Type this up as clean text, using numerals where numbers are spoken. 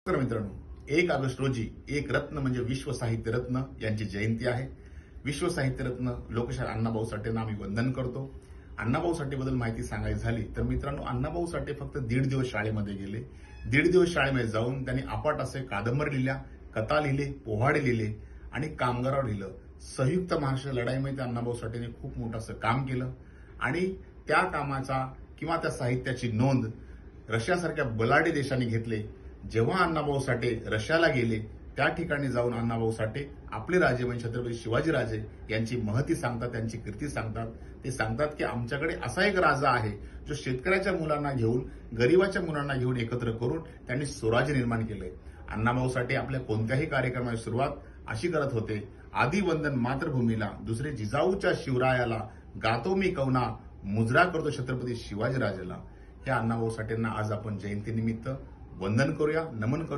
तर मित्रांनो, 1 ऑगस्ट रोजी एक रत्न म्हणजे विश्व साहित्य रत्न यांची जयंती आहे. विश्व साहित्य रत्न लोकशाहीर अण्णाभाऊ साठेंना आम्ही वंदन करतो. अण्णाभाऊ साठेबद्दल माहिती सांगायची झाली तर मित्रांनो, अण्णाभाऊ साठे फक्त 1.5 दिवस शाळेमध्ये गेले. 1.5 दिवस शाळेमध्ये जाऊन त्यांनी अपाट असे कादंबरी लिहिल्या, कथा लिहिले, पोवाडे लिहिले आणि कामगारावर लिहिलं. संयुक्त महाराष्ट्र लढाईमध्ये त्या अण्णाभाऊ साठेने खूप मोठं असं काम केलं आणि त्या कामाचा किंवा त्या साहित्याची नोंद रशियासारख्या बलाढ्य देशांनी घेतले. जेव्हा अण्णाभाऊ साठे रशियाला गेले त्या ठिकाणी जाऊन अण्णाभाऊ साठे आपले राजे म्हणजे छत्रपती शिवाजीराजे यांची महती सांगतात, त्यांची कीर्ती सांगतात. ते सांगतात की आमच्याकडे असा एक राजा आहे जो शेतकऱ्याच्या मुलांना घेऊन, गरिबाच्या मुलांना घेऊन एकत्र करून त्यांनी स्वराज्य निर्माण केलंय. अण्णाभाऊ साठे आपल्या कोणत्याही कार्यक्रमाची सुरुवात अशी करत होते, आधी वंदन मातृभूमीला, दुसरे जिजाऊच्या शिवरायाला, गातो मी कवना, मुजरा करतो छत्रपती शिवाजीराजेला. ह्या अण्णाभाऊ साठेंना आज आपण जयंतीनिमित्त वंदन करूया, नमन करूया.